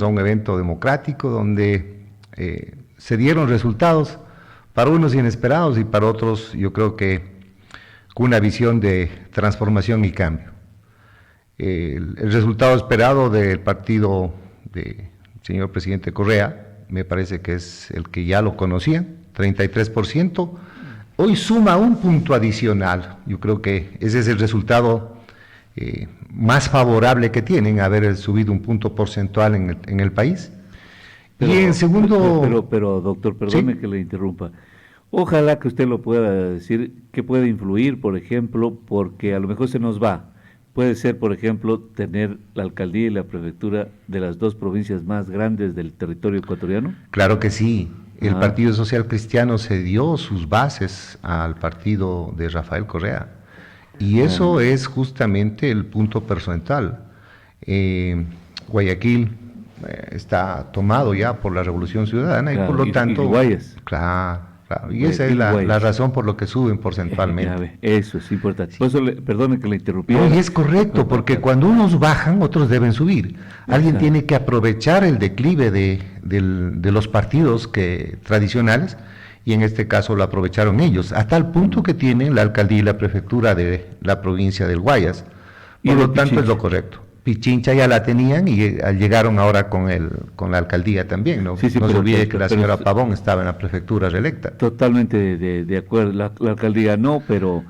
a un evento democrático donde se dieron resultados para unos inesperados y para otros yo creo que con una visión de transformación y cambio. El resultado esperado del partido del señor presidente Correa me parece que es el que ya lo conocían, 33%, hoy suma un punto adicional. Yo creo que ese es el resultado más favorable que tienen, haber subido un punto porcentual en el país. Pero, y en segundo... pero doctor, perdone, ¿sí?, que le interrumpa. Ojalá que usted lo pueda decir, que puede influir, por ejemplo, porque a lo mejor se nos va. Puede ser, por ejemplo, tener la alcaldía y la prefectura de las dos provincias más grandes del territorio ecuatoriano. Claro que sí. El Partido Social Cristiano cedió sus bases al partido de Rafael Correa. Y eso es justamente el punto porcentual. Guayaquil está tomado ya por la Revolución Ciudadana, claro, y por lo tanto... Y Guayas. Claro. Y esa es la razón por lo que suben porcentualmente. Eso es importante. Por eso, perdone que le interrumpí. No, y es correcto, porque cuando unos bajan, otros deben subir. Alguien tiene que aprovechar el declive de los partidos tradicionales, y en este caso lo aprovecharon ellos, a tal punto que tienen la alcaldía y la prefectura de la provincia del Guayas. Por lo tanto es lo correcto. Pichincha ya la tenían y llegaron ahora con la alcaldía también, ¿no? Sí, no se olvide que la señora Pavón estaba en la prefectura reelecta. Totalmente de acuerdo, la alcaldía no, pero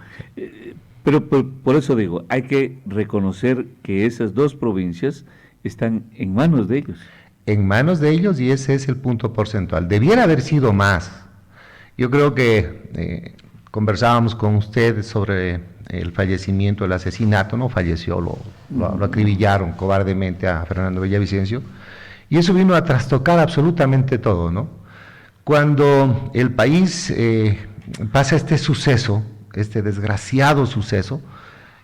por eso digo, hay que reconocer que esas dos provincias están en manos de ellos. En manos de ellos, y ese es el punto porcentual. Debiera haber sido más. Yo creo que conversábamos con usted sobre el fallecimiento, el asesinato, no falleció, lo acribillaron cobardemente a Fernando Villavicencio, y eso vino a trastocar absolutamente todo, ¿no? Cuando el país pasa este suceso, este desgraciado suceso,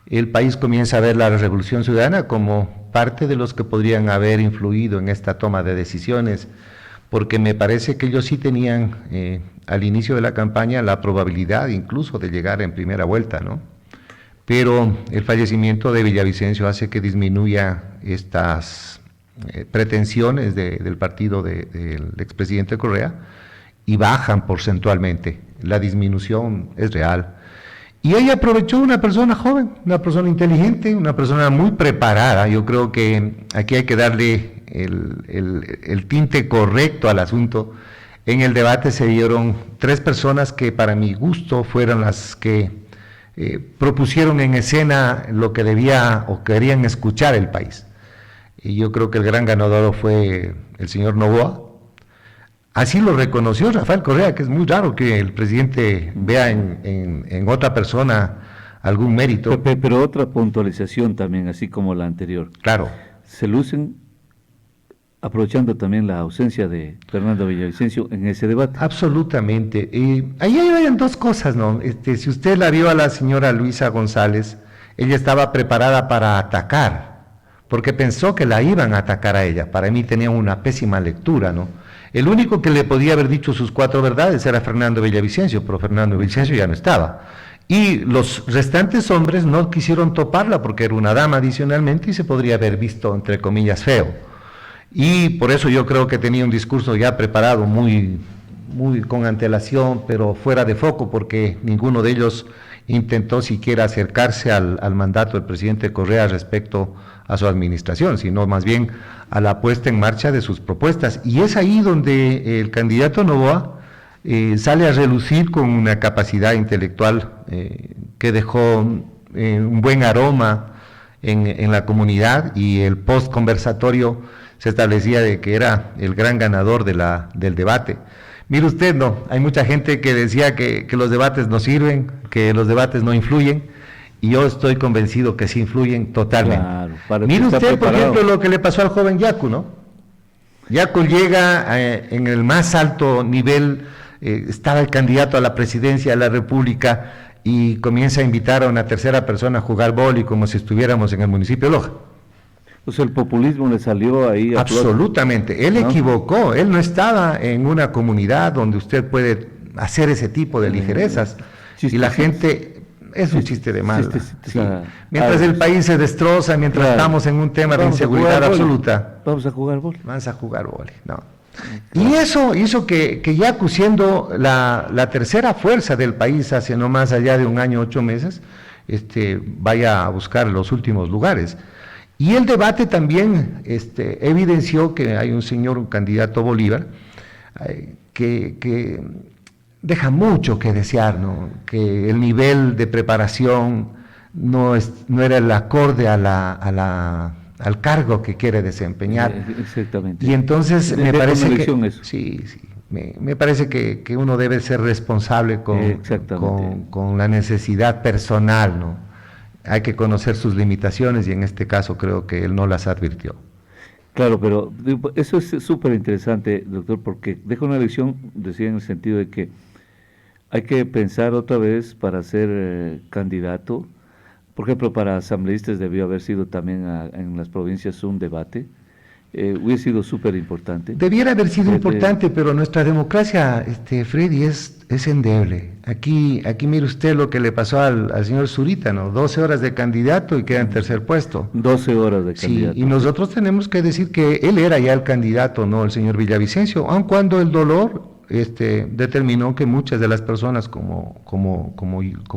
el país comienza a ver la Revolución Ciudadana como parte de los que podrían haber influido en esta toma de decisiones, porque me parece que ellos sí tenían al inicio de la campaña la probabilidad incluso de llegar en primera vuelta, ¿no? Pero el fallecimiento de Villavicencio hace que disminuya estas pretensiones del partido del expresidente Correa y bajan porcentualmente. La disminución es real. Y ella aprovechó una persona joven, una persona inteligente, una persona muy preparada. Yo creo que aquí hay que darle el tinte correcto al asunto. En el debate se dieron 3 personas que para mi gusto fueron las que propusieron en escena lo que debía o querían escuchar el país. Y yo creo que el gran ganador fue el señor Noboa. Así lo reconoció Rafael Correa, que es muy raro que el presidente vea en otra persona algún mérito. Pero otra puntualización también, así como la anterior. Claro. Se lucen aprovechando también la ausencia de Fernando Villavicencio en ese debate. Absolutamente. Ahí hay 2 cosas, ¿no? Si usted la vio a la señora Luisa González, ella estaba preparada para atacar, porque pensó que la iban a atacar a ella. Para mí tenía una pésima lectura, ¿no? El único que le podía haber dicho sus 4 verdades era Fernando Villavicencio, pero Fernando Villavicencio ya no estaba. Y los restantes hombres no quisieron toparla porque era una dama adicionalmente y se podría haber visto, entre comillas, feo. Y por eso yo creo que tenía un discurso ya preparado, muy con antelación, pero fuera de foco, porque ninguno de ellos intentó siquiera acercarse al mandato del presidente Correa respecto a su administración, sino más bien a la puesta en marcha de sus propuestas. Y es ahí donde el candidato Noboa sale a relucir con una capacidad intelectual que dejó un buen aroma en la comunidad, y el post conversatorio se establecía de que era el gran ganador del debate. Mire usted, no, hay mucha gente que decía que los debates no sirven, que los debates no influyen, y yo estoy convencido que sí influyen totalmente. Claro, mire usted, por ejemplo, lo que le pasó al joven Yacu, ¿no? Yacu llega en el más alto nivel, estaba el candidato a la presidencia de la República, y comienza a invitar a una tercera persona a jugar vóley como si estuviéramos en el municipio de Loja. Pues el populismo le salió ahí. Absolutamente, él equivocó, él no estaba en una comunidad donde usted puede hacer ese tipo de ligerezas, y la gente es un chiste de mal. Sí. Mientras el país se destroza, mientras estamos en un tema de inseguridad absoluta. Vamos a jugar vóley. Vamos a jugar vóley, no. Y eso hizo que Yacu, siendo la tercera fuerza del país hace no más allá de un año, 8 meses, vaya a buscar los últimos lugares. Y el debate también evidenció que hay un señor, un candidato Bolívar, que deja mucho que desear, ¿no? Que el nivel de preparación no era el acorde al cargo que quiere desempeñar. Exactamente. Y entonces me parece que eso. sí, me parece que uno debe ser responsable con la necesidad personal, ¿no? Hay que conocer sus limitaciones y en este caso creo que él no las advirtió. Claro, pero eso es súper interesante, doctor, porque deja una lección, decía, en el sentido de que hay que pensar otra vez para ser candidato. Por ejemplo, para asambleístas debió haber sido también en las provincias un debate. Hubiera sido súper importante. Debiera haber sido importante, pero nuestra democracia, Freddy, es endeble. Aquí mire usted lo que le pasó al señor Zurita, ¿no? 12 horas de candidato y queda en tercer puesto. 12 horas de candidato. Sí, y nosotros tenemos que decir que él era ya el candidato, no el señor Villavicencio, aun cuando el dolor determinó que muchas de las personas como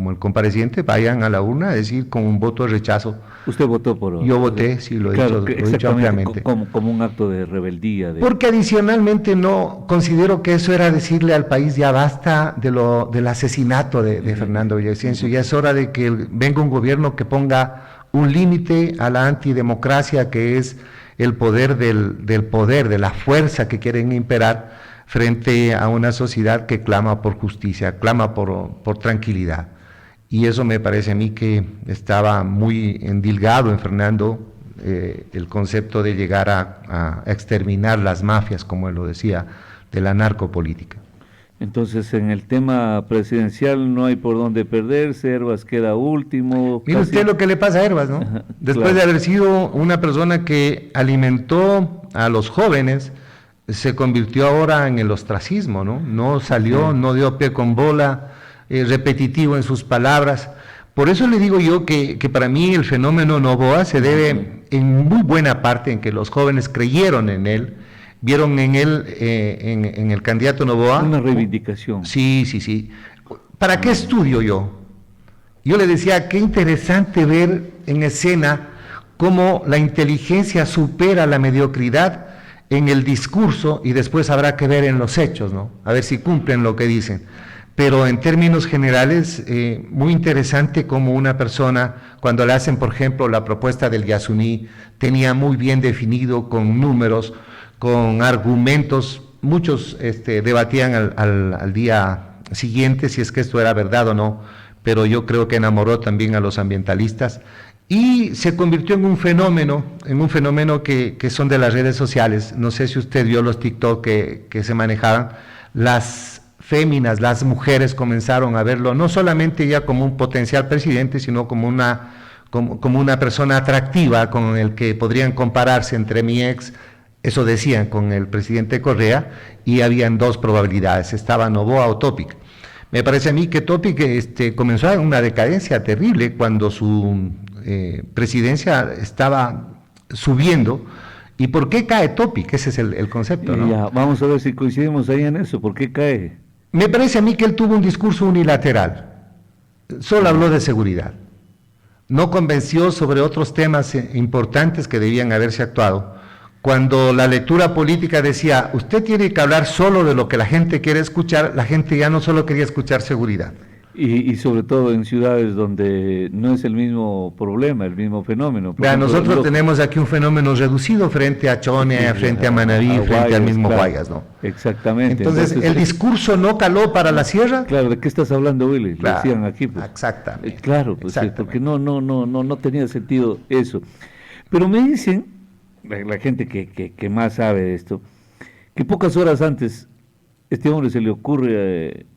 el compareciente vayan a la urna a decir con un voto de rechazo. ¿Usted votó por...? Yo voté, sí, lo he dicho ampliamente. Como un acto de rebeldía. Porque adicionalmente no considero que eso era decirle al país ya basta del asesinato de Fernando Villavicencio, ya es hora de que venga un gobierno que ponga un límite a la antidemocracia, que es el poder del poder, de la fuerza que quieren imperar frente a una sociedad que clama por justicia, clama por tranquilidad. Y eso me parece a mí que estaba muy endilgado en Fernando, el concepto de llegar a exterminar las mafias, como él lo decía, de la narcopolítica. Entonces, en el tema presidencial no hay por dónde perderse, Hervas queda último. Mire usted lo que le pasa a Hervas, ¿no? Ajá, después de haber sido una persona que alimentó a los jóvenes, se convirtió ahora en el ostracismo, ¿no? No salió, no dio pie con bola, repetitivo en sus palabras. Por eso le digo yo que para mí el fenómeno Noboa se debe en muy buena parte en que los jóvenes creyeron en él, vieron en él, en el candidato Noboa. Una reivindicación. Sí. ¿Para qué estudio yo? Yo le decía, qué interesante ver en escena cómo la inteligencia supera la mediocridad en el discurso y después habrá que ver en los hechos, ¿no? A ver si cumplen lo que dicen. Pero en términos generales, muy interesante como una persona, cuando le hacen, por ejemplo, la propuesta del Yasuní, tenía muy bien definido con números, con argumentos, muchos debatían al día siguiente si es que esto era verdad o no, pero yo creo que enamoró también a los ambientalistas, y se convirtió en un fenómeno que son de las redes sociales. No sé si usted vio los TikTok que se manejaban. Las féminas, las mujeres comenzaron a verlo no solamente ya como un potencial presidente, sino como una persona atractiva con el que podrían compararse entre mi ex, eso decían, con el presidente Correa, y habían dos probabilidades, estaba Noboa o Topic. Me parece a mí que Topic comenzó en una decadencia terrible cuando su presidencia estaba subiendo. ¿Y por qué cae Topic? Ese es el concepto, ¿no? Ya, vamos a ver si coincidimos ahí en eso. ¿Por qué cae? Me parece a mí que él tuvo un discurso unilateral. Solo habló de seguridad. No convenció sobre otros temas importantes que debían haberse actuado. Cuando la lectura política decía, usted tiene que hablar solo de lo que la gente quiere escuchar, la gente ya no solo quería escuchar seguridad. Y sobre todo en ciudades donde no es el mismo problema, el mismo fenómeno. Vea, nosotros tenemos aquí un fenómeno reducido frente a Chone, frente a Manaví, frente Guayas, al mismo claro, Guayas, ¿no? Exactamente. Entonces, ¿el discurso no caló para la sierra? Claro, ¿de qué estás hablando, Willy? Claro, lo decían aquí. Pues. Exactamente. Claro, pues, porque no tenía sentido eso. Pero me dicen, la gente que más sabe de esto, que pocas horas antes este hombre se le ocurre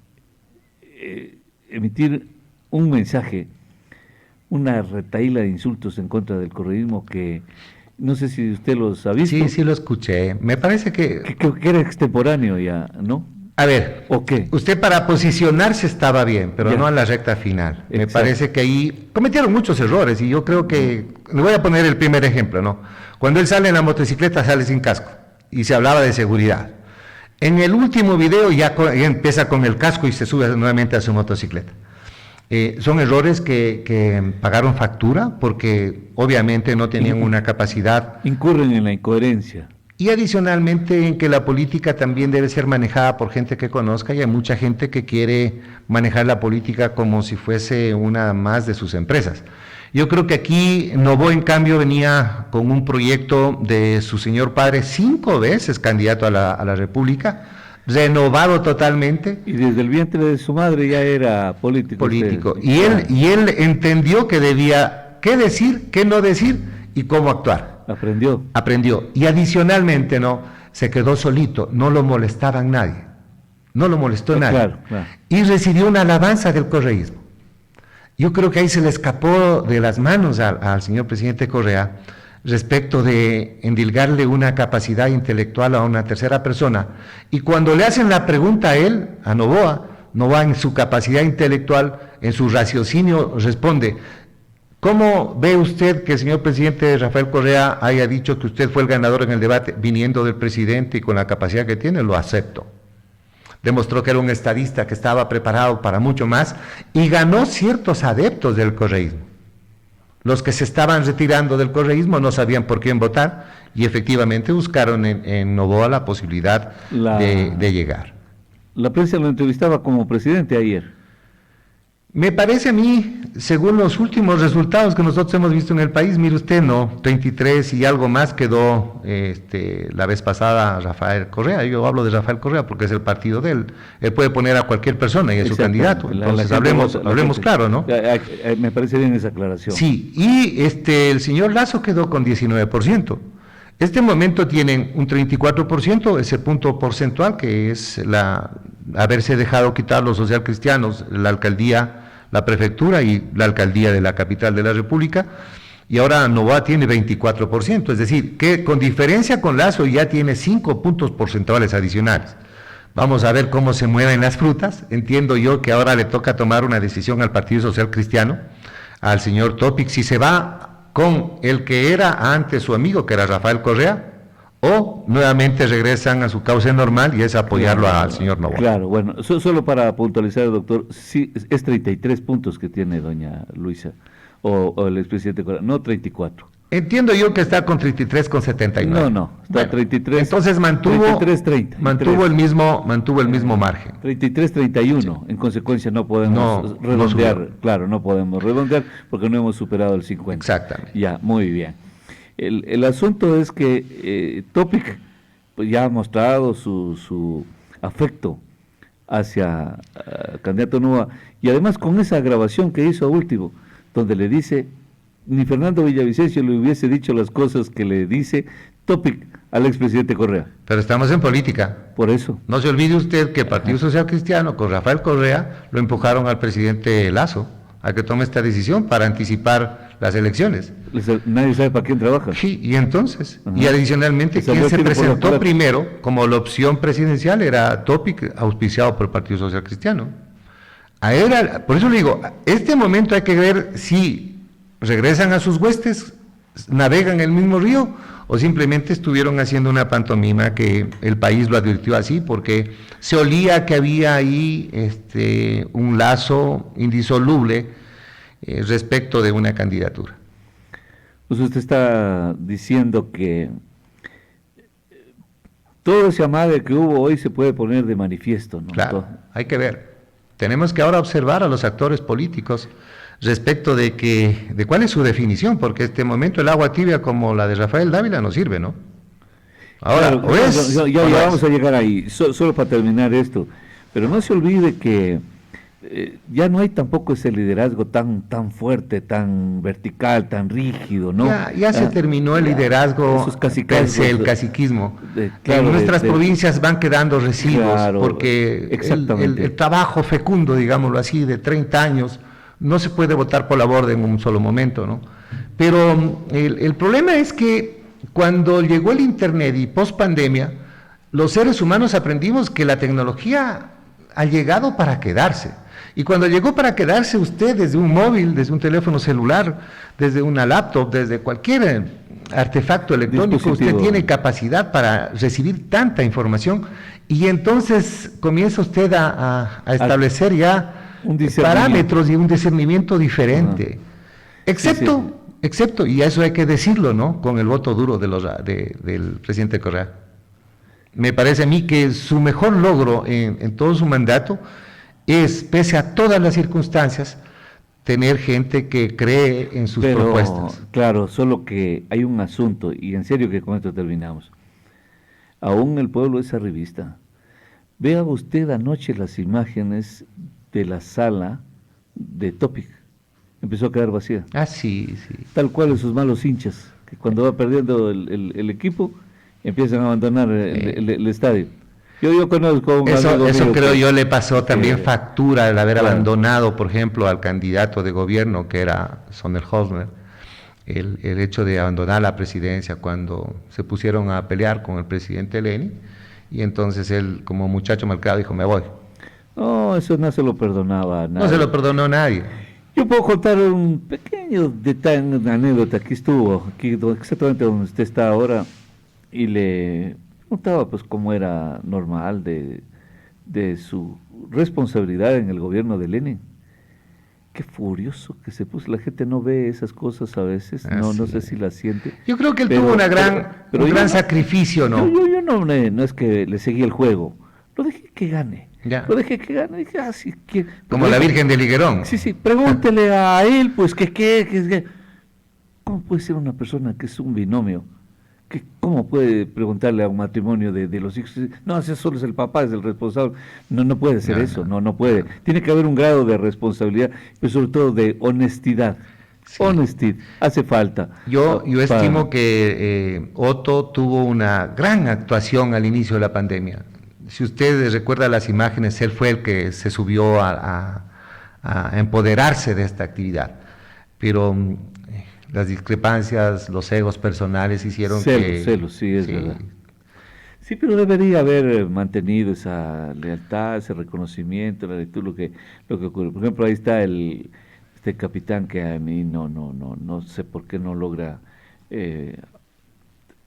emitir un mensaje, una retahíla de insultos en contra del correísmo que no sé si usted los ha visto. Sí, sí lo escuché. Me parece que era extemporáneo ya, ¿no? A ver, ¿O qué? usted para posicionarse estaba bien, pero Ya. no a la recta final. Me Exacto. parece que ahí cometieron muchos errores y yo creo que, le voy a poner el primer ejemplo, ¿no? Cuando él sale en la motocicleta sale sin casco y se hablaba de seguridad. En el último video ya empieza con el casco y se sube nuevamente a su motocicleta. Son errores que pagaron factura porque obviamente no tenían una capacidad. Incurren en la incoherencia. Y adicionalmente en que la política también debe ser manejada por gente que conozca y hay mucha gente que quiere manejar la política como si fuese una más de sus empresas. Yo creo que aquí Novoa en cambio venía con un proyecto de su señor padre, 5 veces candidato a la República, renovado totalmente. Y desde el vientre de su madre ya era político. Político. Usted. Y él entendió que debía qué decir, qué no decir y cómo actuar. Aprendió. Y adicionalmente, ¿no? Se quedó solito, no lo molestaban nadie. No lo molestó nadie. Claro. Y recibió una alabanza del correísmo. Yo creo que ahí se le escapó de las manos al señor presidente Correa respecto de endilgarle una capacidad intelectual a una tercera persona. Y cuando le hacen la pregunta a él, a Novoa en su capacidad intelectual, en su raciocinio, responde: ¿cómo ve usted que el señor presidente Rafael Correa haya dicho que usted fue el ganador en el debate viniendo del presidente y con la capacidad que tiene? Lo acepto. Demostró que era un estadista que estaba preparado para mucho más y ganó ciertos adeptos del correísmo. Los que se estaban retirando del correísmo no sabían por quién votar y efectivamente buscaron en Novoa la posibilidad de llegar. La prensa lo entrevistaba como presidente ayer. Me parece a mí, según los últimos resultados que nosotros hemos visto en el país, mire usted, no, 33 y algo más quedó la vez pasada Rafael Correa. Yo hablo de Rafael Correa porque es el partido de él. Él puede poner a cualquier persona y es su candidato. Entonces hablemos claro, ¿no? Me parece bien esa aclaración. Sí, y el señor Lasso quedó con 19%. Este momento tienen un 34%, ese punto porcentual que es haberse dejado quitar los socialcristianos, la alcaldía, la prefectura y la alcaldía de la capital de la República, y ahora Novoa tiene 24%, es decir, que con diferencia con Lasso ya tiene 5 puntos porcentuales adicionales. Vamos a ver cómo se mueven las frutas. Entiendo yo que ahora le toca tomar una decisión al Partido Social Cristiano, al señor Topic, si se va con el que era antes su amigo, que era Rafael Correa, o nuevamente regresan a su cauce normal y es apoyarlo al señor Novoa. Claro, bueno, solo para puntualizar, doctor, sí, es 33 puntos que tiene doña Luisa, o el expresidente Correa, no 34. Entiendo yo que está con 33 con 79. No, está 33. Entonces mantuvo 33, 30, mantuvo el mismo margen. 33, 31. Sí. En consecuencia no podemos redondear, claro, no podemos redondear porque no hemos superado el 50. Exactamente. Ya, muy bien. El asunto es que Topic pues, ya ha mostrado su afecto hacia candidato Novoa, y además con esa grabación que hizo a último, donde le dice, ni Fernando Villavicencio le hubiese dicho las cosas que le dice Topic al expresidente Correa. Pero estamos en política. Por eso. No se olvide usted que el Partido Social Cristiano con Rafael Correa lo empujaron al presidente Lasso a que tome esta decisión para anticipar las elecciones. Nadie sabe para quién trabaja. Sí, y entonces, y adicionalmente, quien se presentó primero como la opción presidencial era Topic, auspiciado por el Partido Social Cristiano. Por eso le digo, este momento hay que ver si regresan a sus huestes, navegan el mismo río, o simplemente estuvieron haciendo una pantomima que el país lo advirtió así, porque se olía que había ahí un lazo indisoluble respecto de una candidatura. Pues usted está diciendo que todo ese amague que hubo hoy se puede poner de manifiesto, ¿no? Claro, hay que ver. Tenemos que ahora observar a los actores políticos respecto de cuál es su definición, porque este momento el agua tibia como la de Rafael Dávila no sirve, ¿no? Ahora, claro, ya vamos a llegar ahí, solo para terminar esto, pero no se olvide que ya no hay tampoco ese liderazgo tan fuerte, tan vertical, tan rígido, ¿no? Ya se terminó el liderazgo, el caciquismo. En nuestras provincias van quedando residuos, porque el trabajo fecundo, digámoslo así, de 30 años, no se puede botar por la borda en un solo momento, ¿no? Pero el problema es que cuando llegó el Internet y post pandemia, los seres humanos aprendimos que la tecnología ha llegado para quedarse. Y cuando llegó para quedarse, usted desde un móvil, desde un teléfono celular, desde una laptop, desde cualquier artefacto electrónico, usted tiene capacidad para recibir tanta información y entonces comienza usted a establecer ya parámetros y un discernimiento diferente. Excepto, y eso hay que decirlo, ¿no?, con el voto duro del presidente Correa. Me parece a mí que su mejor logro en todo su mandato es, pese a todas las circunstancias, tener gente que cree en sus propuestas. Claro, solo que hay un asunto, y en serio que con esto terminamos. Aún el pueblo es arribista. Vea usted anoche las imágenes de la sala de Topic. Empezó a quedar vacía. Ah, sí. Tal cual esos malos hinchas, que cuando va perdiendo el equipo, empiezan a abandonar el estadio. Yo conozco un eso creo yo le pasó también factura el haber abandonado, por ejemplo, al candidato de gobierno que era Sondershauser, el hecho de abandonar la presidencia cuando se pusieron a pelear con el presidente Lenin, y entonces él, como muchacho malcriado, dijo: me voy. No, eso no se lo perdonaba a nadie. No se lo perdonó a nadie. Yo puedo contar un pequeño detalle, una anécdota. Aquí exactamente donde usted está ahora, y le preguntaba pues cómo era normal de su responsabilidad en el gobierno de Lenin. Qué furioso que se puso. La gente no ve esas cosas a veces, no sé si las siente. Yo creo que él tuvo un gran sacrificio, ¿no? Yo no es que le seguí el juego, lo dejé que gane. Ya. Lo dejé que gane, dije, sí, como la Virgen de Liguerón. Sí, pregúntele a él, pues, que ¿cómo puede ser una persona que es un binomio? ¿Cómo puede preguntarle a un matrimonio de los hijos? No, ese solo es el papá, es el responsable. No puede ser eso, no puede. Tiene que haber un grado de responsabilidad, pero sobre todo de honestidad. Sí. Honestidad, hace falta. Yo estimo que Otto tuvo una gran actuación al inicio de la pandemia. Si usted recuerda las imágenes, él fue el que se subió a empoderarse de esta actividad. Pero las discrepancias, los egos personales hicieron celos, sí, es verdad. Sí, pero debería haber mantenido esa lealtad, ese reconocimiento, la lectura, lo que ocurre. Por ejemplo, ahí está este capitán que a mí no sé por qué no logra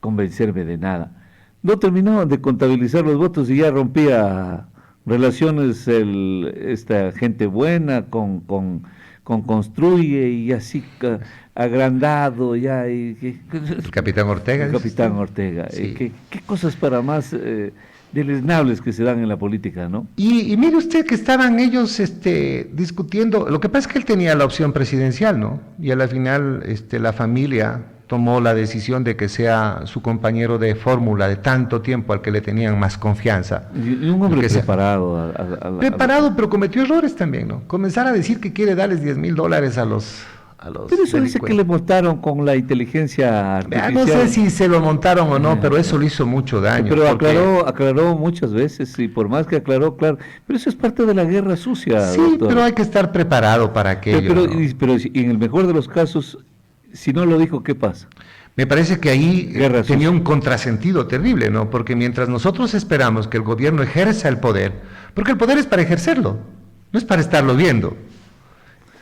convencerme de nada. No terminaban de contabilizar los votos y ya rompía relaciones esta gente buena con Construye, y así agrandado ya. El capitán Ortega. El capitán Ortega. Sí. ¿Qué cosas para más deleznables que se dan en la política, ¿no? Y mire usted que estaban ellos discutiendo. Lo que pasa es que él tenía la opción presidencial, ¿no? Y a la final la familia tomó la decisión de que sea su compañero de fórmula de tanto tiempo, al que le tenían más confianza. Y un hombre preparado. Preparado, pero cometió errores también, ¿no? Comenzar a decir que quiere darles $10,000 a los pero eso dice que le montaron con la inteligencia artificial. No sé si se lo montaron o no, pero eso le hizo mucho daño. Pero aclaró muchas veces, y por más que aclaró, claro, pero eso es parte de la guerra sucia. Sí, doctor. Pero hay que estar preparado para aquello. Pero en el mejor de los casos, si no lo dijo, ¿qué pasa? Me parece que ahí tenía un contrasentido terrible, ¿no? Porque mientras nosotros esperamos que el gobierno ejerza el poder, porque el poder es para ejercerlo, no es para estarlo viendo.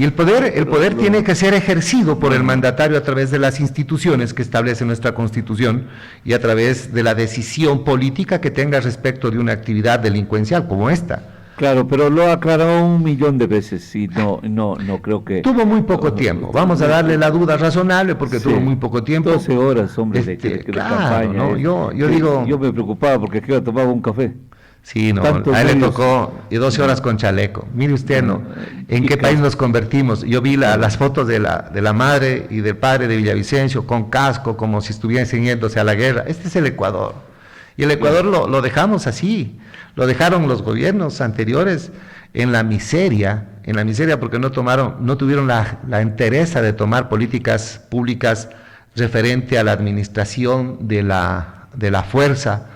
Y el poder tiene que ser ejercido por el mandatario a través de las instituciones que establece nuestra Constitución y a través de la decisión política que tenga respecto de una actividad delincuencial como esta. Claro, pero lo aclaró 1,000,000 de veces y no creo que... Tuvo muy poco tiempo, vamos a darle la duda razonable porque tuvo muy poco tiempo. 12 horas, hombre, de campaña. ¿No? Yo digo... Yo me preocupaba porque aquí tomaba un café. Sí, no, a él le tocó 12 horas con chaleco. Mire usted, ¿no? ¿En qué país nos convertimos? Yo vi las fotos de la madre y del padre de Villavicencio con casco, como si estuviesen yéndose a la guerra. Este es el Ecuador. Y el Ecuador lo dejamos así. Lo dejaron los gobiernos anteriores en la miseria porque no tuvieron la entereza de tomar políticas públicas referente a la administración de la fuerza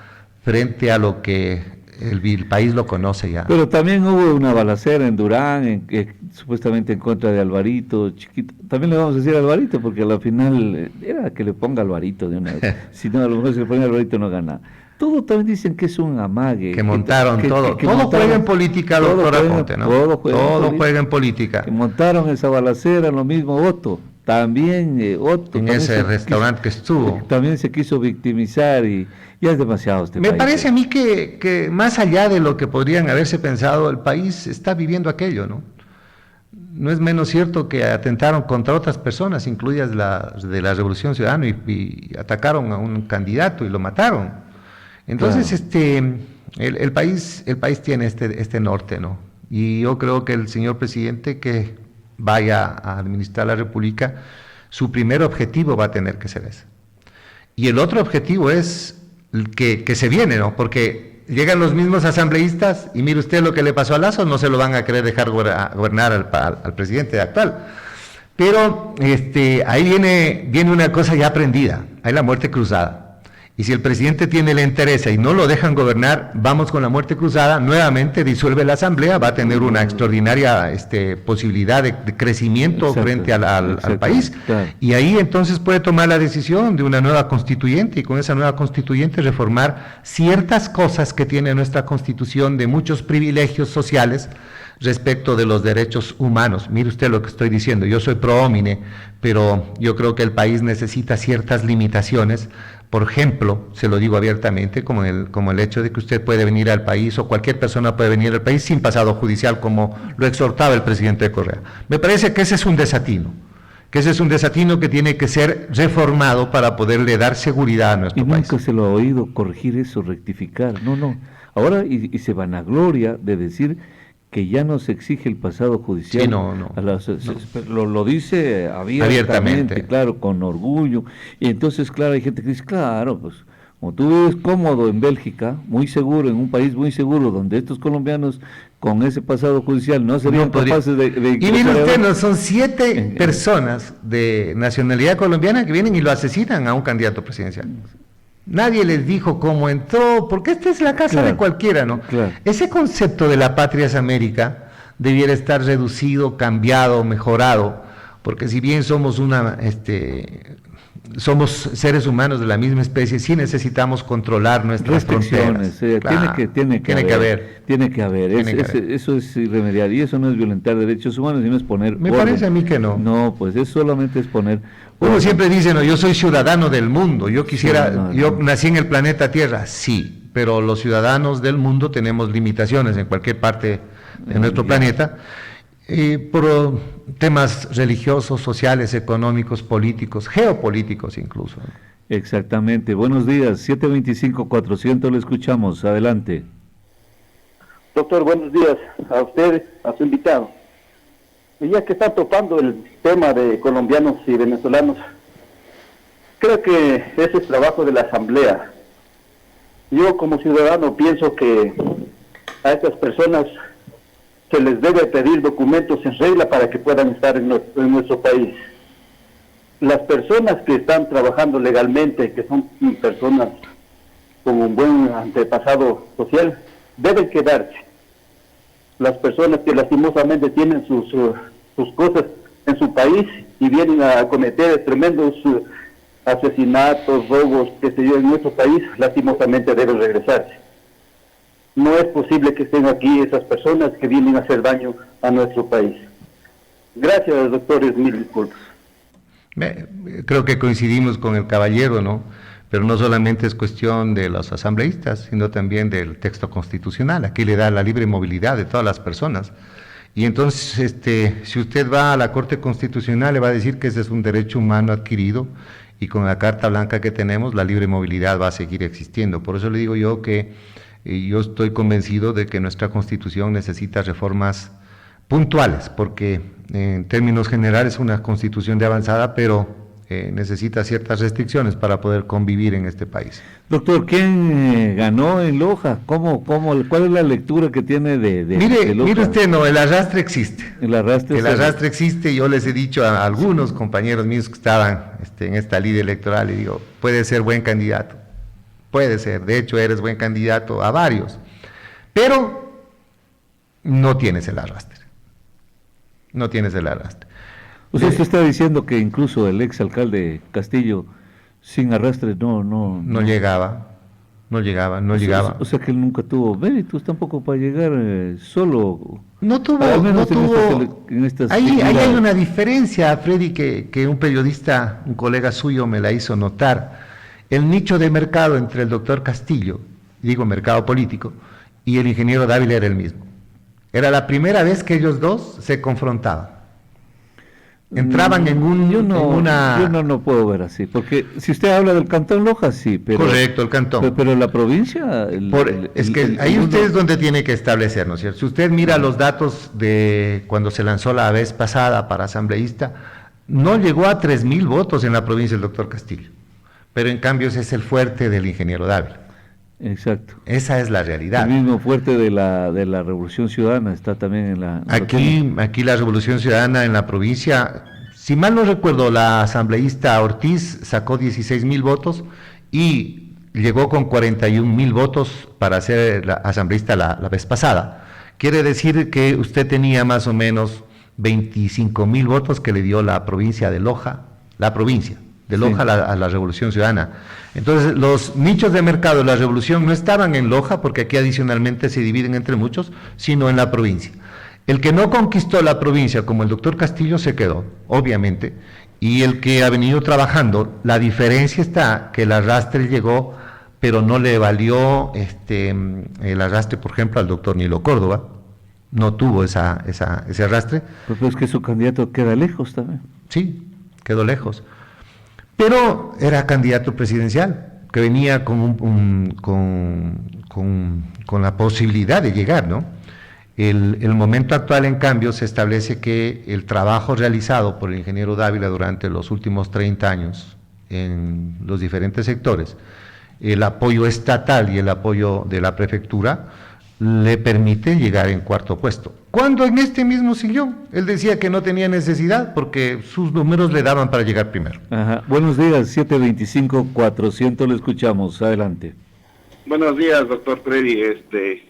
frente a lo que el país lo conoce ya. Pero también hubo una balacera en Durán, supuestamente en contra de Alvarito, chiquito. También le vamos a decir a Alvarito, porque a la final era que le ponga Alvarito de una vez. Si no, a lo mejor si le ponía Alvarito no gana. todo también dicen que es un amague. Que montaron todo. Todo juega en política, doctor Aponte, ¿no? Todo juega en política. Que montaron esa balacera, lo mismo Otto. También Otto. En ese restaurante que estuvo. También se quiso victimizar y ya es demasiado este país. Me parece a mí que más allá de lo que podrían haberse pensado, el país está viviendo aquello, ¿no? No es menos cierto que atentaron contra otras personas, incluidas de la Revolución Ciudadana, y atacaron a un candidato y lo mataron. Entonces, claro. El país tiene este norte, ¿no? Y yo creo que el señor presidente que vaya a administrar la República, su primer objetivo va a tener que ser ese. Y el otro objetivo es que se viene, ¿no? Porque llegan los mismos asambleístas y mire usted lo que le pasó a Lazo, no se lo van a querer dejar gobernar al presidente actual. Pero ahí viene una cosa ya aprendida, hay la muerte cruzada. Y si el presidente tiene la interés y no lo dejan gobernar, vamos con la muerte cruzada, nuevamente disuelve la asamblea, va a tener una extraordinaria posibilidad de crecimiento frente al país. Claro. Y ahí entonces puede tomar la decisión de una nueva constituyente y con esa nueva constituyente reformar ciertas cosas que tiene nuestra constitución de muchos privilegios sociales respecto de los derechos humanos. Mire usted lo que estoy diciendo, yo soy pro homine, pero yo creo que el país necesita ciertas limitaciones. Por ejemplo, se lo digo abiertamente, como el hecho de que usted puede venir al país o cualquier persona puede venir al país sin pasado judicial, como lo exhortaba el presidente Correa. Me parece que ese es un desatino, que tiene que ser reformado para poderle dar seguridad a nuestro país. Y nunca se lo ha oído corregir eso, rectificar. No. Ahora y se vanagloria de decir que ya no se exige el pasado judicial. Sí, Lo dice abiertamente, claro, con orgullo. Y entonces, claro, hay gente que dice, claro, pues, como tú vives cómodo en Bélgica, muy seguro, en un país muy seguro, donde estos colombianos con ese pasado judicial no serían capaces de y mire usted, no, son 7 personas de nacionalidad colombiana que vienen y lo asesinan a un candidato presidencial. Nadie les dijo cómo entró, porque esta es la casa de cualquiera, ¿no? Claro. Ese concepto de la patria es América debiera estar reducido, cambiado, mejorado, porque si bien somos somos seres humanos de la misma especie, sí necesitamos controlar nuestras fronteras. Claro, tiene que haber. Eso es irremediable, y eso no es violentar derechos humanos, sino es poner Me parece a mí que no. No, pues eso solamente es poner... Uno siempre dice, no, yo soy ciudadano del mundo, yo nací en el planeta Tierra, sí, pero los ciudadanos del mundo tenemos limitaciones en cualquier parte de nuestro planeta, por temas religiosos, sociales, económicos, políticos, geopolíticos incluso. Exactamente. Buenos días, 725-400, le escuchamos, adelante. Doctor, buenos días a usted, a su invitado. Y ya que está topando el tema de colombianos y venezolanos, creo que ese es trabajo de la Asamblea. Yo como ciudadano pienso que a estas personas se les debe pedir documentos en regla para que puedan estar en nuestro país. Las personas que están trabajando legalmente, que son personas con un buen antepasado social, deben quedarse. Las personas que lastimosamente tienen sus cosas en su país y vienen a cometer tremendos asesinatos, robos, que se dio en nuestro país, lastimosamente deben regresarse. No es posible que estén aquí esas personas que vienen a hacer daño a nuestro país. Gracias, doctores, mil disculpas. Creo que coincidimos con el caballero, ¿no? Pero no solamente es cuestión de los asambleístas, sino también del texto constitucional. Aquí le da la libre movilidad de todas las personas. Y entonces, si usted va a la Corte Constitucional, le va a decir que ese es un derecho humano adquirido, y con la Carta Blanca que tenemos, la libre movilidad va a seguir existiendo. Por eso le digo yo que yo estoy convencido de que nuestra Constitución necesita reformas puntuales, porque en términos generales es una Constitución de avanzada, pero necesita ciertas restricciones para poder convivir en este país. Doctor, ¿quién ganó en Loja? ¿Cuál es la lectura que tiene de Loja? Mire usted, no, el arrastre existe. El arrastre existe. Yo les he dicho a algunos compañeros míos que estaban en esta lid electoral, y digo, puede ser buen candidato, puede ser, de hecho eres buen candidato a varios, pero no tienes el arrastre. Usted está diciendo que incluso el exalcalde Castillo sin arrastre no llegaba. no llegaba. O sea que él nunca tuvo méritos tampoco para llegar solo. No tuvo, Al menos no tuvo. en estas Ahí hay actividades. una diferencia, Freddy, que un periodista, un colega suyo me la hizo notar. El nicho de mercado entre el doctor Castillo, digo mercado político, y el ingeniero Dávila era el mismo. Era la primera vez que ellos dos se confrontaban. Entraban en Yo una... no puedo ver así, porque si usted habla del Cantón Loja, sí, pero... Correcto, el cantón. Pero la provincia... Es que ahí usted es donde tiene que establecer, ¿no es cierto? Si usted mira los datos de cuando se lanzó la vez pasada para asambleísta, no llegó a 3.000 votos en la provincia el doctor Castillo, pero en cambio ese es el fuerte del ingeniero Dávila. Exacto. Esa es la realidad. El mismo fuerte de la Revolución Ciudadana está también en la... Aquí la Revolución Ciudadana en la provincia, si mal no recuerdo, la asambleísta Ortiz sacó 16.000 votos y llegó con 41.000 votos para ser la asambleísta la vez pasada. Quiere decir que usted tenía más o menos 25.000 votos que le dio la provincia de Loja, la provincia de Loja, sí, a la Revolución Ciudadana. Entonces, los nichos de mercado de la Revolución no estaban en Loja, porque aquí adicionalmente se dividen entre muchos, sino en la provincia. El que no conquistó la provincia, como el doctor Castillo, se quedó, obviamente, y el que ha venido trabajando, la diferencia está que el arrastre llegó, pero no le valió el arrastre, por ejemplo, al doctor Nilo Córdoba, no tuvo ese arrastre. Pero es que su candidato queda lejos también. Sí, quedó lejos. Pero era candidato presidencial, que venía con la posibilidad de llegar, ¿no? El momento actual, en cambio, se establece que el trabajo realizado por el ingeniero Dávila durante los últimos 30 años en los diferentes sectores, el apoyo estatal y el apoyo de la prefectura, le permite llegar en cuarto puesto. Cuando en este mismo sillón, él decía que no tenía necesidad porque sus números le daban para llegar primero. Ajá. Buenos días, 725-400, le escuchamos, adelante. Buenos días, doctor Freddy,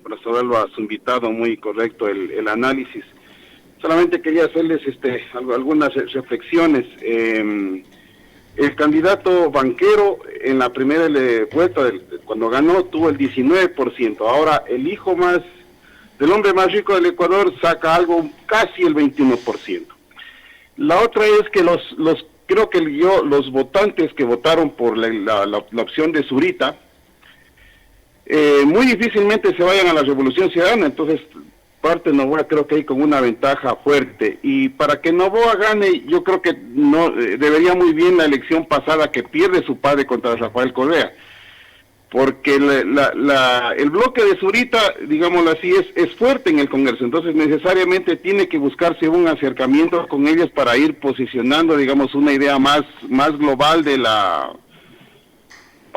para saberlo a su invitado, muy correcto el análisis. Solamente quería hacerles algunas reflexiones. El candidato Banquero en la primera vuelta, cuando ganó, tuvo el 19%. Ahora el hijo del hombre más rico del Ecuador saca algo casi el 21%. La otra es que creo que los votantes que votaron por la opción de Zurita, muy difícilmente se vayan a la Revolución Ciudadana, entonces parte Novoa creo que hay con una ventaja fuerte, y para que Novoa gane, yo creo que no debería muy bien la elección pasada que pierde su padre contra Rafael Correa, porque el bloque de Zurita, digámoslo así, es fuerte en el Congreso, entonces necesariamente tiene que buscarse un acercamiento con ellos para ir posicionando, digamos, una idea más global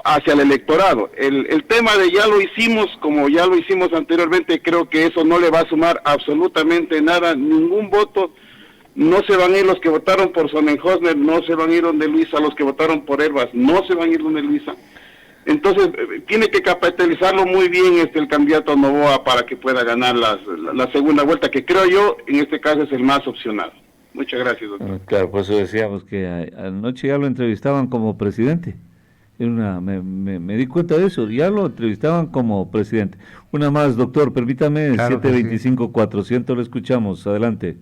hacia el electorado. El tema de ya lo hicimos, como ya lo hicimos anteriormente, creo que eso no le va a sumar absolutamente nada, ningún voto. No se van a ir los que votaron por Sonnenhosner, no se van a ir donde Luisa, los que votaron por Herbas, no se van a ir donde Luisa. Entonces, tiene que capitalizarlo muy bien el candidato Novoa para que pueda ganar la segunda vuelta, que creo yo, en este caso, es el más opcional. Muchas gracias, doctor. Claro, por eso decíamos que anoche ya lo entrevistaban como presidente. Me di cuenta de eso, ya lo entrevistaban como presidente. Una más, doctor, permítame, claro, 725-400, lo escuchamos, adelante.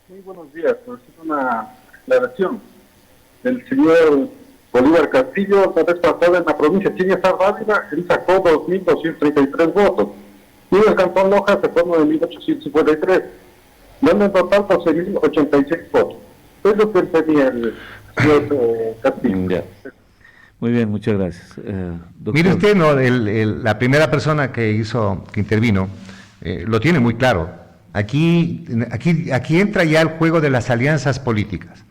Muy buenos días, es una aclaración del señor Bolívar Castillo. La vez pasada en la provincia de Chiña Dávila, él sacó 2.233 votos, y en el Cantón Loja se fue 9.853, dando en total 12.086 votos. Es lo que tenía el señor Castillo. Ya. Muy bien, muchas gracias. Mire usted, no, la primera persona que intervino, lo tiene muy claro. Aquí entra ya el juego de las alianzas políticas.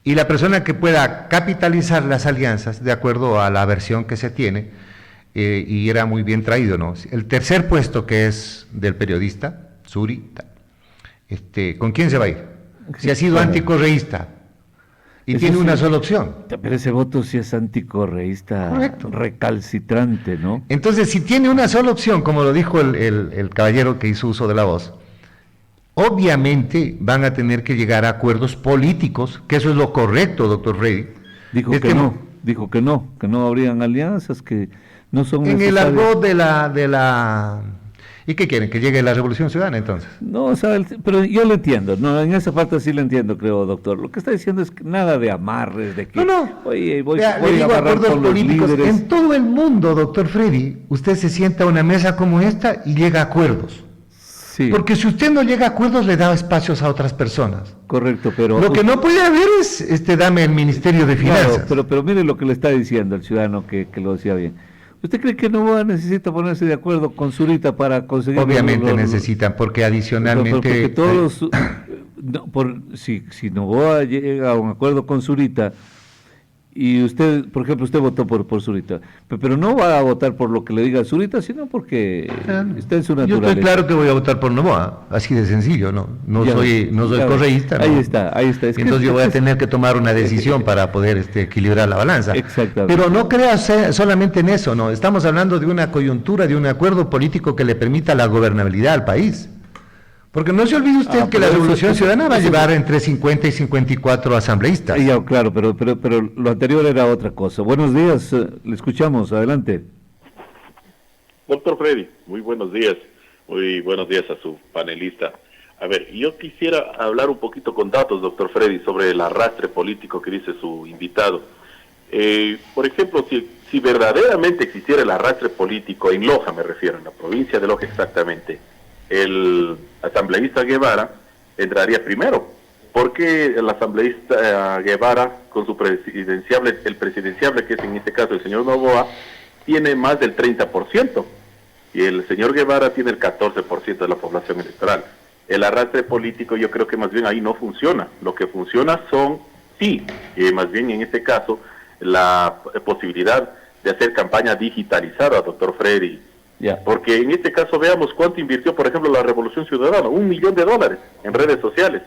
Y la persona que pueda capitalizar las alianzas, de acuerdo a la versión que se tiene, y era muy bien traído, ¿no? El tercer puesto, que es del periodista, Zurita, ¿con quién se va a ir? Si ha sido anticorreísta y tiene una sola opción. Pero ese voto sí es anticorreísta. Correcto. Recalcitrante, ¿no? Entonces, si tiene una sola opción, como lo dijo el caballero que hizo uso de la voz, obviamente van a tener que llegar a acuerdos políticos, que eso es lo correcto, doctor Freddy. Dijo que no. dijo que no habrían alianzas, que no son En el necesarias. argot de la... ¿Y qué quieren? ¿Que llegue la Revolución Ciudadana entonces? No, o sea, pero yo lo entiendo, no, en esa parte sí lo entiendo, creo, doctor. Lo que está diciendo es que nada de amarres, de que oye, voy Vea, a le digo agarrar acuerdos con los políticos. líderes. En todo el mundo, doctor Freddy, usted se sienta a una mesa como esta y llega a acuerdos. Sí, Porque si usted no llega a acuerdos, le da espacios a otras personas. correcto, pero... Lo que no puede haber es, dame el Ministerio de Finanzas. Claro, pero mire lo que le está diciendo el ciudadano que lo decía bien. ¿Usted cree que Novoa necesita ponerse de acuerdo con Zurita para conseguir... Obviamente necesitan, porque adicionalmente... Porque todos... si Novoa llega a un acuerdo con Zurita, y usted, por ejemplo, usted votó por Zurita, pero no va a votar por lo que le diga Zurita, sino porque está en su Yo naturaleza. estoy claro que voy a votar por Novoa, así de sencillo, no Ya, soy claro. correísta. ¿no? Ahí está. Es que Entonces yo voy a tener que tomar una decisión para poder equilibrar la balanza. Exactamente. Pero no creas solamente en eso, no. Estamos hablando de una coyuntura, de un acuerdo político que le permita la gobernabilidad al país. Porque no se olvide usted que la pero Revolución eso- Ciudadana va a eso- llevar entre 50 y 54 asambleístas. Ya, claro, pero lo anterior era otra cosa. Buenos días, le escuchamos, adelante. Doctor Freddy, muy buenos días. Muy buenos días a su panelista. A ver, yo quisiera hablar un poquito con datos, doctor Freddy, sobre el arrastre político que dice su invitado. Por ejemplo, si verdaderamente existiera el arrastre político, en Loja me refiero, en la provincia de Loja exactamente, el asambleísta Guevara entraría primero, porque el asambleísta Guevara, con su el presidenciable, que es en este caso el señor Novoa, tiene más del 30%, y el señor Guevara tiene el 14% de la población electoral. El arrastre político yo creo que más bien ahí no funciona. Lo que funciona son, más bien en este caso, la posibilidad de hacer campaña digitalizada, doctor Freddy. Ya. Porque en este caso veamos cuánto invirtió, por ejemplo, la Revolución Ciudadana, $1 millón en redes sociales.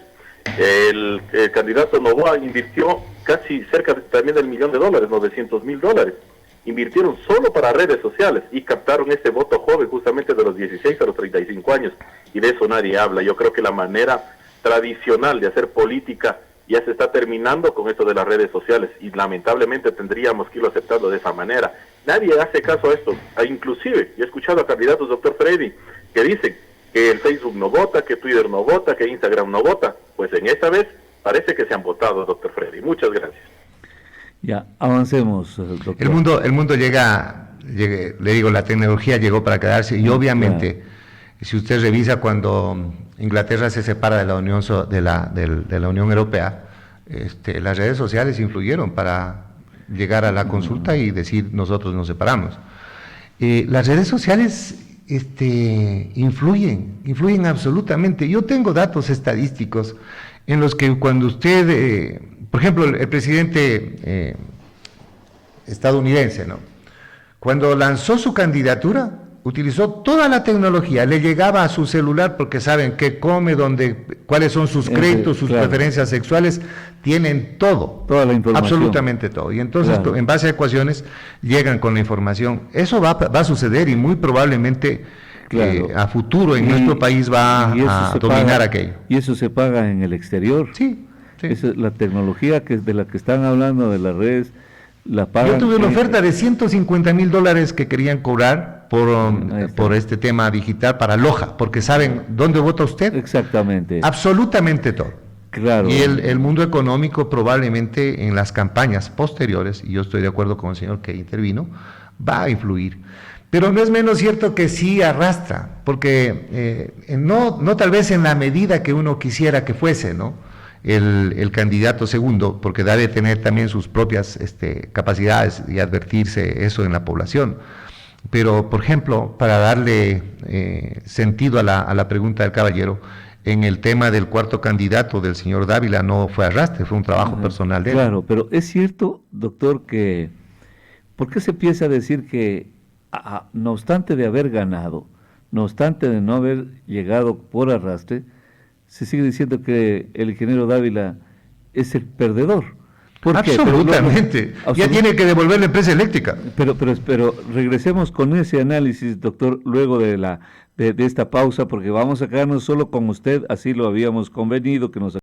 El candidato Novoa invirtió casi cerca también del $1 millón, $900,000. Invirtieron solo para redes sociales y captaron este voto joven justamente de los 16 a los 35 años. Y de eso nadie habla. Yo creo que la manera tradicional de hacer política ya se está terminando con esto de las redes sociales y lamentablemente tendríamos que irlo aceptando de esa manera. Nadie hace caso a esto. Inclusive, yo he escuchado a candidatos, doctor Freddy, que dicen que el Facebook no vota, que Twitter no vota, que Instagram no vota. Pues en esta vez parece que se han votado, doctor Freddy. Muchas gracias. Ya, avancemos, doctor. El mundo le digo, la tecnología llegó para quedarse y obviamente, si usted revisa cuando Inglaterra se separa de la Unión Europea, las redes sociales influyeron para llegar a la consulta y decir nosotros nos separamos. Las redes sociales influyen absolutamente. Yo tengo datos estadísticos en los que cuando usted, por ejemplo, el presidente estadounidense, ¿no? Cuando lanzó su candidatura, utilizó toda la tecnología, le llegaba a su celular porque saben qué come, cuáles son sus créditos, sus preferencias sexuales, tienen todo, toda la información, absolutamente todo. Y entonces, en base a ecuaciones, llegan con la información. Eso va a suceder y muy probablemente a futuro en nuestro país va a dominar aquello. Y eso se paga en el exterior. Sí. Esa es la tecnología de la que están hablando, de las redes, la pagan. Yo tuve una oferta de $150,000 que querían cobrar por este tema digital para Loja, porque saben dónde vota usted. Exactamente. Absolutamente todo. Claro. Y el mundo económico probablemente en las campañas posteriores, y yo estoy de acuerdo con el señor que intervino, va a influir. Pero no es menos cierto que sí arrastra, porque no tal vez en la medida que uno quisiera que fuese, ¿no? El candidato segundo, porque debe tener también sus propias capacidades y advertirse eso en la población. Pero, por ejemplo, para darle sentido a la pregunta del caballero, en el tema del cuarto candidato del señor Dávila no fue arrastre, fue un trabajo personal de él. Claro, pero es cierto, doctor, que ¿por qué se empieza a decir que no obstante de haber ganado, no obstante de no haber llegado por arrastre, se sigue diciendo que el ingeniero Dávila es el perdedor? ¿Por qué? Absolutamente. Ya tiene que devolver la empresa eléctrica. Pero regresemos con ese análisis, doctor, luego de esta pausa, porque vamos a quedarnos solo con usted, así lo habíamos convenido, que nos